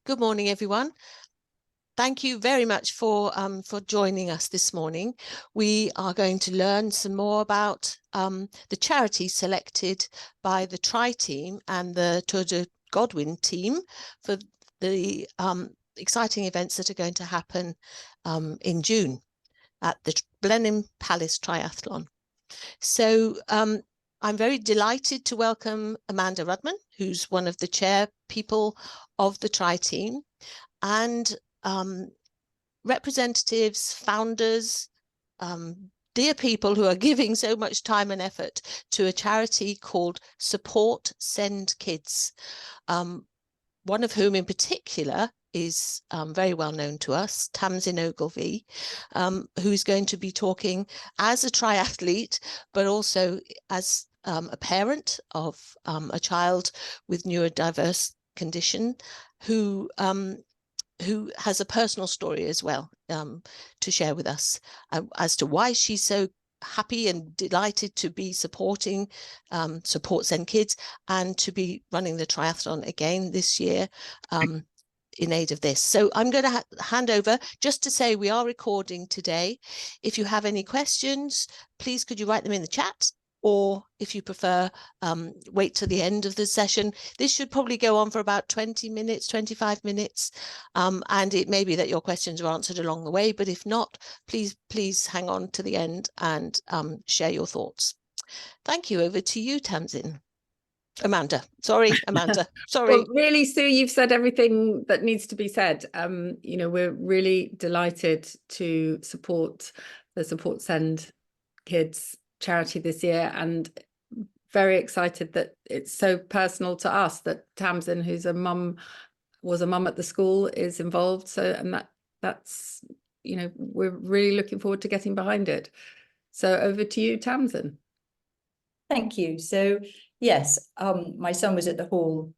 Good morning, everyone. Thank you very much for joining us this morning. We are going to learn some more about the charity selected by the Tri team and the Tour de Godwin team for the exciting events that are going to happen in June at the Blenheim Palace Triathlon. So I'm very delighted to welcome Amanda Rudman, who's one of the chair people of the Tri team, and representatives, founders, dear people who are giving so much time and effort to a charity called Support Send Kids, one of whom in particular is very well known to us, Tamsin Ogilvie, who's going to be talking as a triathlete, but also as a parent of a child with neurodiverse condition who has a personal story as well to share with us as to why she's so happy and delighted to be supporting Support Send Kids and to be running the triathlon again this year in aid of this. So I'm going to hand over just to say we are recording today. If you have any questions, please could you write them in the chat, or if you prefer, wait till the end of the session. This should probably go on for about 20 minutes, 25 minutes, and it may be that your questions are answered along the way, but if not, please hang on to the end and share your thoughts. Thank you. Over to you, Tamsin. Amanda. Sorry. Well, really, Sue, you've said everything that needs to be said. We're really delighted to support the Support Send Kids charity this year, and very excited that it's so personal to us that Tamsin, who's was a mum at the school, is involved. So, and that's we're really looking forward to getting behind it. So over to you, Tamsin. Thank you. So yes, my son was at the Hall.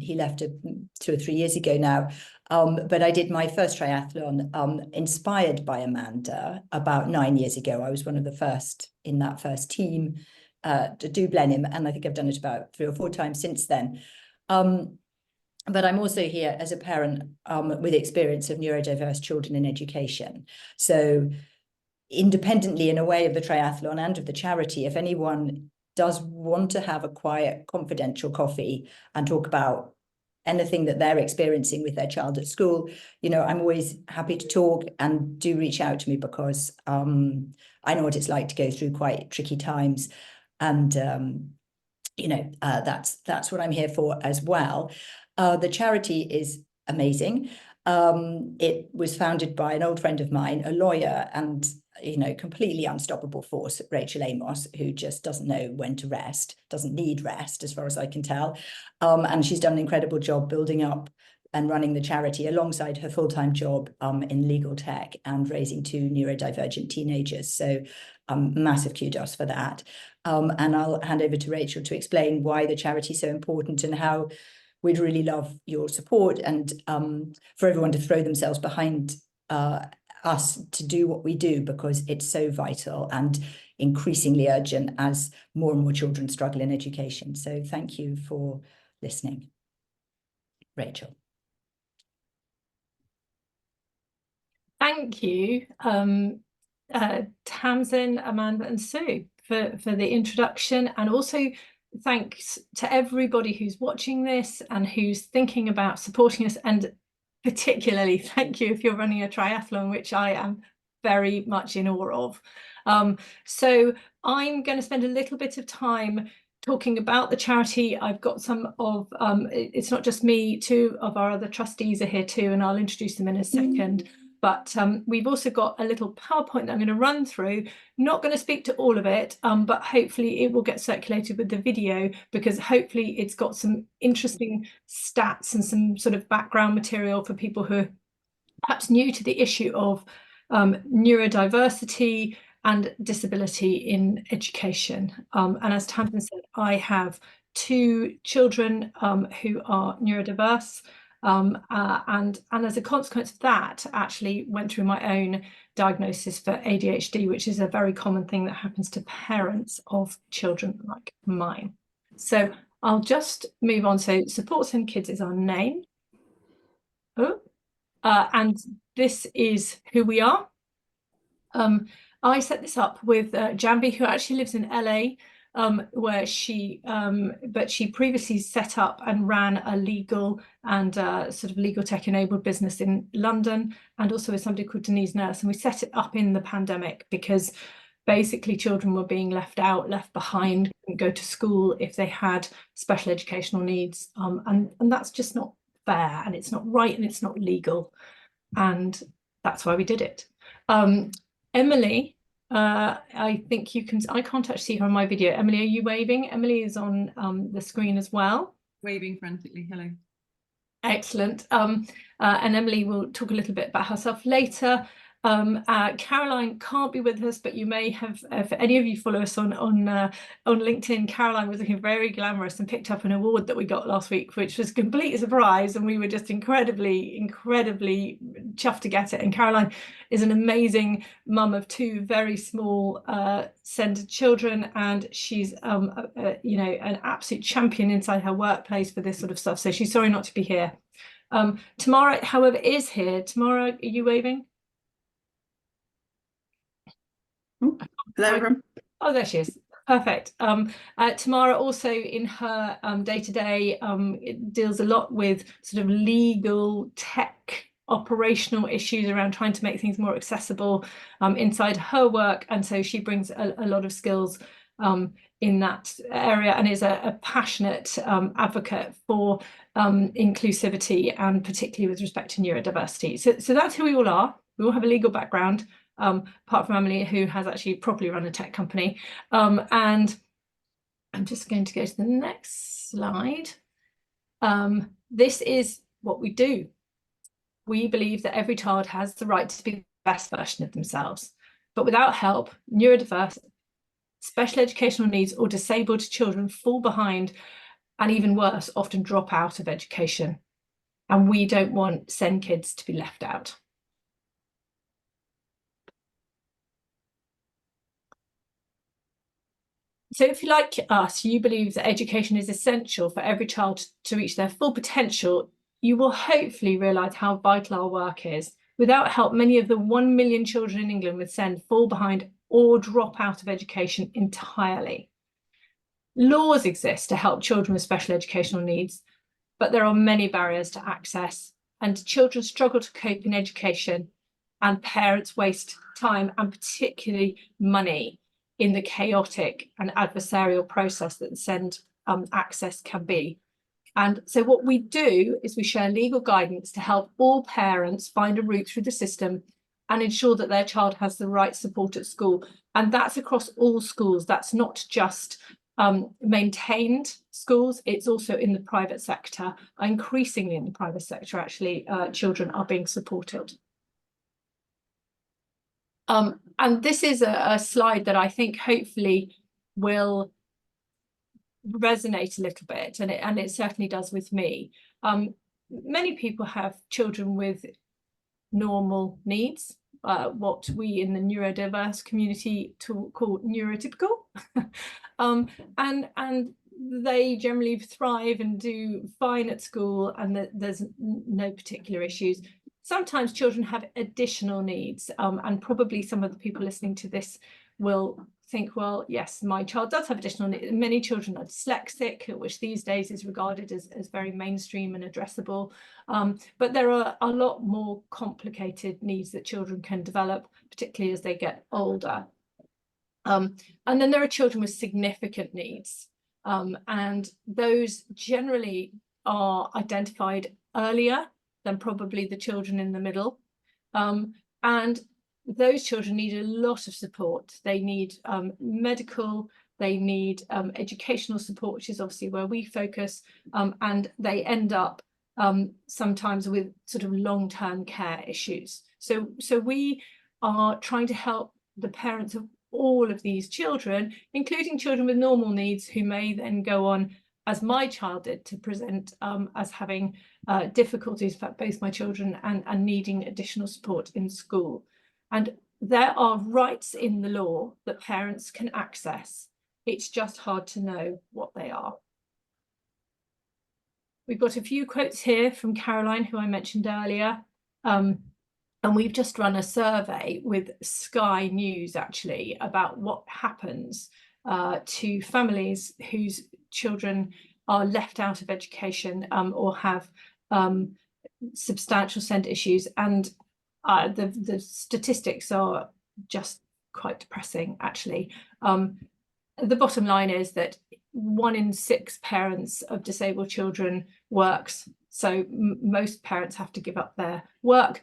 He left 2 or 3 years ago now, but I did my first triathlon inspired by Amanda about 9 years ago. I was one of the first in that first team to do Blenheim, and I think I've done it about 3 or 4 times since then. But I'm also here as a parent with experience of neurodiverse children in education. So independently, in a way, of the triathlon and of the charity, if anyone does want to have a quiet, confidential coffee and talk about anything that they're experiencing with their child at school, I'm always happy to talk, and do reach out to me, because I know what it's like to go through quite tricky times, and that's what I'm here for as well. The charity is amazing. It was founded by an old friend of mine, a lawyer, and completely unstoppable force, Rachel Amos, who just doesn't know when to rest, doesn't need rest, as far as I can tell. And she's done an incredible job building up and running the charity alongside her full-time job in legal tech and raising 2 neurodivergent teenagers. So massive kudos for that. And I'll hand over to Rachel to explain why the charity is so important and how we'd really love your support, and for everyone to throw themselves behind us to do what we do, because it's so vital and increasingly urgent as more and more children struggle in education. So thank you for listening. Rachel. Thank you, Tamsin, Amanda and Sue for the introduction, and also thanks to everybody who's watching this and who's thinking about supporting us, and particularly thank you if you're running a triathlon, which I am very much in awe of. So I'm going to spend a little bit of time talking about the charity. I've got some of, it's not just me, 2 of our other trustees are here too, and I'll introduce them in a second. But we've also got a little PowerPoint that I'm going to run through. Not going to speak to all of it, but hopefully it will get circulated with the video, because hopefully it's got some interesting stats and some sort of background material for people who are perhaps new to the issue of neurodiversity and disability in education. And as Tamsin said, I have 2 children who are neurodiverse. And as a consequence of that, actually went through my own diagnosis for ADHD, which is a very common thing that happens to parents of children like mine. So I'll just move on. So Support Send Kids is our name. And this is who we are. I set this up with Janvi, who actually lives in LA, where she previously set up and ran a legal and sort of legal tech enabled business in London, and also with somebody called Denise Nurse. And we set it up in the pandemic because basically children were being left out, left behind, couldn't go to school if they had special educational needs. And that's just not fair, and it's not right, and it's not legal. And that's why we did it. Emily, I think you can, I can't actually see her on my video. Emily, are you waving? Emily is on the screen as well. Waving frantically, hello. Excellent. And Emily will talk a little bit about herself later. Caroline can't be with us, but you may have, if any of you follow us on LinkedIn, Caroline was looking very glamorous and picked up an award that we got last week, which was a complete surprise, and we were just incredibly chuffed to get it. And Caroline is an amazing mum of 2 very small SEND children, and she's you know, an absolute champion inside her workplace for this sort of stuff. So she's sorry not to be here. Tamara, however, is here. Tamara, are you waving? Hello, everyone. Oh, there she is. Perfect. Tamara also in her day-to-day deals a lot with sort of legal tech operational issues around trying to make things more accessible inside her work, and so she brings a lot of skills in that area, and is a passionate advocate for inclusivity, and particularly with respect to neurodiversity. So that's who we all are. We all have a legal background. Apart from Emily, who has actually properly run a tech company. And I'm just going to go to the next slide. This is what we do. We believe that every child has the right to be the best version of themselves, but without help, neurodiverse, special educational needs, or disabled children fall behind, and even worse, often drop out of education. And we don't want SEND kids to be left out. So if you, like us, you believe that education is essential for every child to reach their full potential, you will hopefully realise how vital our work is. Without help, many of the 1 million children in England with SEND fall behind or drop out of education entirely. Laws exist to help children with special educational needs, but there are many barriers to access, and children struggle to cope in education, and parents waste time and particularly money in the chaotic and adversarial process that the SEND access can be. And so what we do is we share legal guidance to help all parents find a route through the system and ensure that their child has the right support at school. And that's across all schools. That's not just maintained schools, it's also in the private sector. Increasingly in the private sector, actually, children are being supported. And this is a slide that I think hopefully will resonate a little bit, and it certainly does with me. Many people have children with normal needs, what we in the neurodiverse community call neurotypical, and they generally thrive and do fine at school, and there's no particular issues. Sometimes children have additional needs, and probably some of the people listening to this will think, well, yes, my child does have additional needs. Many children are dyslexic, which these days is regarded as very mainstream and addressable. But there are a lot more complicated needs that children can develop, particularly as they get older. And then there are children with significant needs, and those generally are identified earlier than probably the children in the middle. And those children need a lot of support. They need medical, they need educational support, which is obviously where we focus, and they end up sometimes with sort of long-term care issues. So we are trying to help the parents of all of these children, including children with normal needs, who may then go on, as my child did, to present as having difficulties, in fact, both my children, and needing additional support in school. And there are rights in the law that parents can access. It's just hard to know what they are. We've got a few quotes here from Caroline, who I mentioned earlier. And we've just run a survey with Sky News actually about what happens to families whose children are left out of education or have substantial SEND issues, and the statistics are just quite depressing actually. The bottom line is that 1 in 6 parents of disabled children works, so most parents have to give up their work,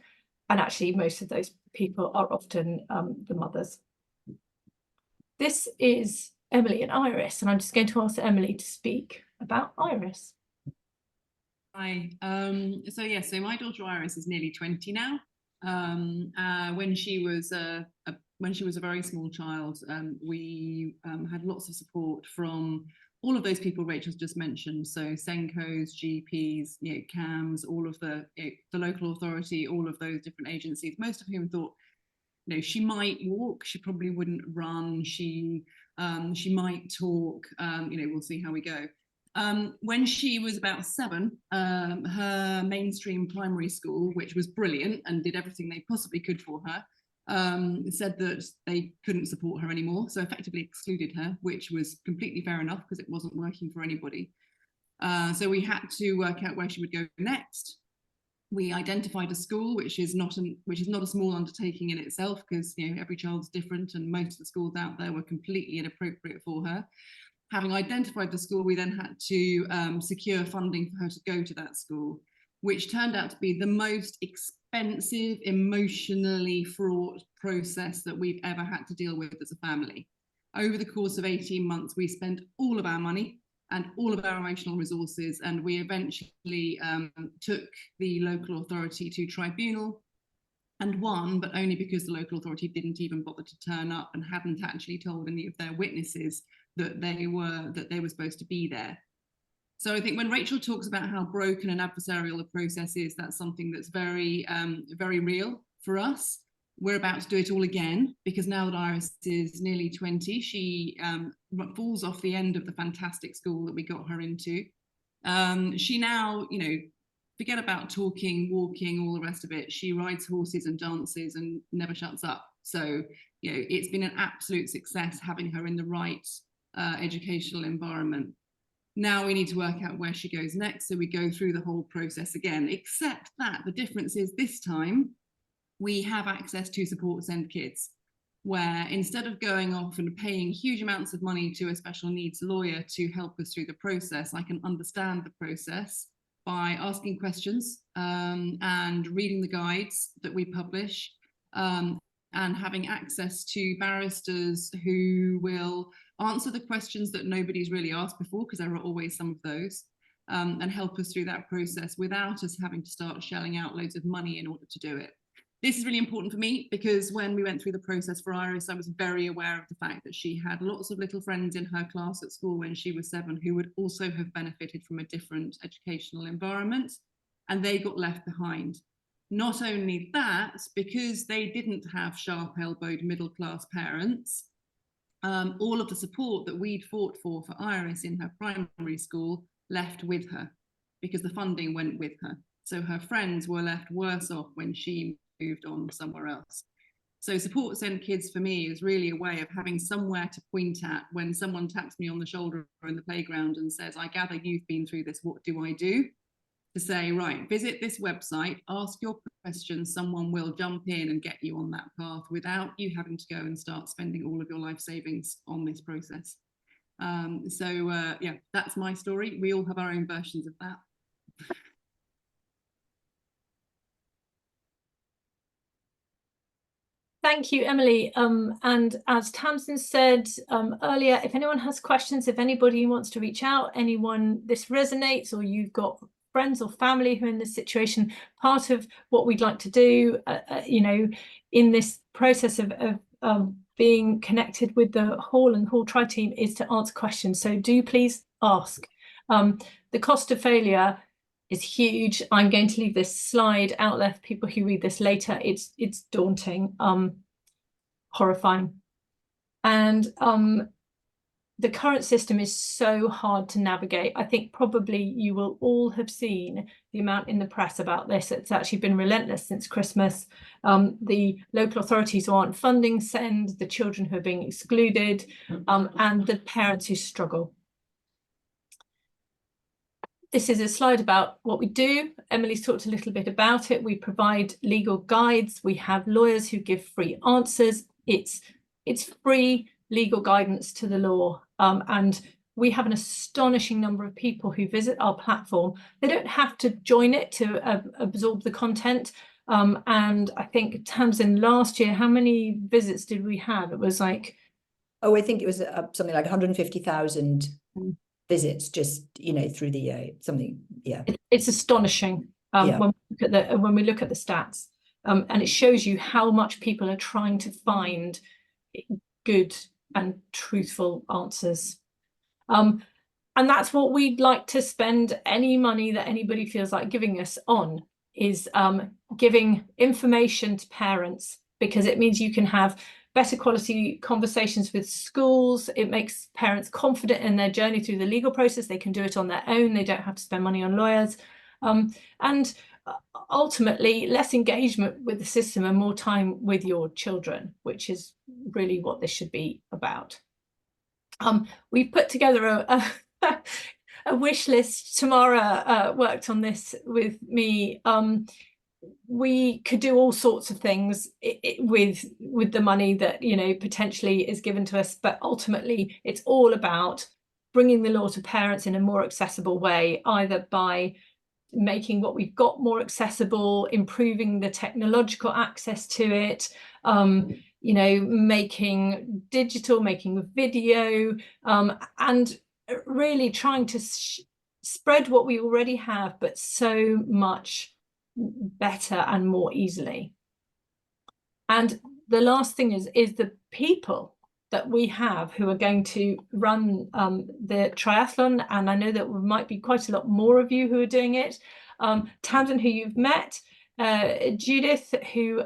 and actually most of those people are often the mothers. This is Emily and Iris, and I'm just going to ask Emily to speak about Iris. Hi. So my daughter Iris is nearly 20 now. When she was a very small child, we had lots of support from all of those people Rachel's just mentioned. So Senkos, GPs, CAMS, all of the local authority, all of those different agencies, most of whom thought, she might walk, she probably wouldn't run, she might talk, we'll see how we go. When she was about 7, her mainstream primary school, which was brilliant and did everything they possibly could for her, said that they couldn't support her anymore, so effectively excluded her, which was completely fair enough because it wasn't working for anybody. So we had to work out where she would go next. We identified a school, which is not a small undertaking in itself, because every child's different, and most of the schools out there were completely inappropriate for her. Having identified the school, we then had to secure funding for her to go to that school, which turned out to be the most expensive, emotionally fraught process that we've ever had to deal with as a family. Over the course of 18 months, we spent all of our money and all of our emotional resources, and we eventually took the local authority to tribunal and won, but only because the local authority didn't even bother to turn up and hadn't actually told any of their witnesses that they were supposed to be there. So I think when Rachel talks about how broken and adversarial the process is, that's something that's very, very real for us. We're about to do it all again, because now that Iris is nearly 20, she falls off the end of the fantastic school that we got her into. She now, forget about talking, walking, all the rest of it. She rides horses and dances and never shuts up. So, it's been an absolute success having her in the right educational environment. Now we need to work out where she goes next. So we go through the whole process again, except that the difference is this time we have access to Support Send Kids, where instead of going off and paying huge amounts of money to a special needs lawyer to help us through the process, I can understand the process by asking questions and reading the guides that we publish, and having access to barristers who will answer the questions that nobody's really asked before, because there are always some of those, and help us through that process without us having to start shelling out loads of money in order to do it. This is really important for me, because when we went through the process for Iris, I was very aware of the fact that she had lots of little friends in her class at school when she was 7 who would also have benefited from a different educational environment, and they got left behind. Not only that, because they didn't have sharp-elbowed middle-class parents, all of the support that we'd fought for Iris in her primary school left with her, because the funding went with her. So her friends were left worse off when she moved on somewhere else. So Support Send Kids for me is really a way of having somewhere to point at when someone taps me on the shoulder in the playground and says, I gather you've been through this, what do I do? To say, right, visit this website, ask your questions, someone will jump in and get you on that path without you having to go and start spending all of your life savings on this process. Yeah, that's my story. We all have our own versions of that. Thank you, Emily. And as Tamsin said earlier, if anyone has questions, if anybody wants to reach out, anyone this resonates, or you've got friends or family who are in this situation, part of what we'd like to do, in this process of being connected with the Hall and Hall Tri team is to answer questions. So do please ask. The cost of failure is huge. I'm going to leave this slide out there for people who read this later. It's daunting, horrifying. And the current system is so hard to navigate. I think probably you will all have seen the amount in the press about this. It's actually been relentless since Christmas. The local authorities who aren't funding SEND, the children who are being excluded, and the parents who struggle. This is a slide about what we do. Emily's talked a little bit about it. We provide legal guides. We have lawyers who give free answers. It's free legal guidance to the law. And we have an astonishing number of people who visit our platform. They don't have to join it to absorb the content. And I think Tamsin, last year, how many visits did we have? It was like... Oh, I think it was something like 150,000 visits just, you know, through the year, something, yeah. It's astonishing when we look at the stats. And it shows you how much people are trying to find good and truthful answers. And that's what we'd like to spend any money that anybody feels like giving us on, is giving information to parents, because it means you can have better quality conversations with schools. It makes parents confident in their journey through the legal process. They can do it on their own. They don't have to spend money on lawyers. And ultimately, less engagement with the system and more time with your children, which is really what this should be about. We've put together a wish list. Tamara worked on this with me. We could do all sorts of things with the money that, you know, potentially is given to us, but ultimately it's all about bringing the law to parents in a more accessible way, either by making what we've got more accessible, improving the technological access to it, you know, making digital, making video, and really trying to spread what we already have, but so much better and more easily. And the last thing is the people that we have who are going to run the triathlon, and I know that there might be quite a lot more of you who are doing it. Tamsin, who you've met, Judith, who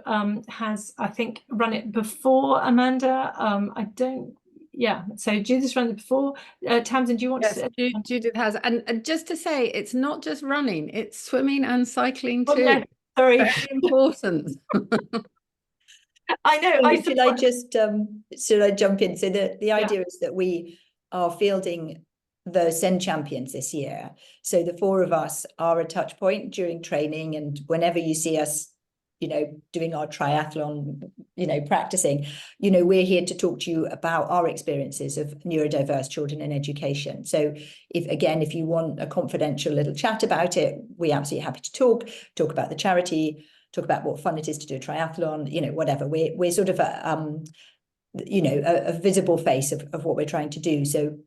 has, I think, run it before Amanda. So Judith's run it before. Tamsin, do you want to? Judith has, and just to say, it's not just running; it's swimming and cycling too. Oh, yeah. Sorry, very important. I know. Should I jump in? So the idea is that we are fielding the SEND champions this year. So the four of us are a touch point during training, and whenever you see us, you know, doing our triathlon, you know, practicing, you know, we're here to talk to you about our experiences of neurodiverse children in education. So if you want a confidential little chat about it, we're absolutely happy to talk about the charity, talk about what fun it is to do a triathlon, you know, whatever. We're sort of a visible face of what we're trying to do. So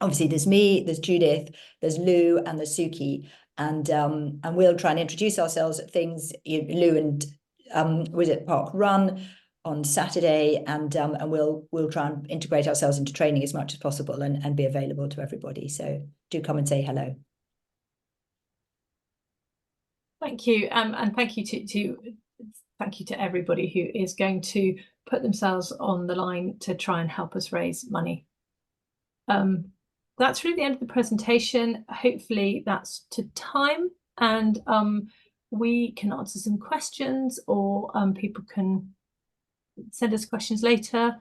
obviously there's me, there's Judith, there's Lou, and there's Suki, and we'll try and introduce ourselves at things. Lou and was at Park Run on Saturday, and we'll try and integrate ourselves into training as much as possible and be available to everybody. So do come and say hello. Thank you, and thank you to everybody who is going to put themselves on the line to try and help us raise money. That's really the end of the presentation. Hopefully that's to time, and we can answer some questions, or people can send us questions later.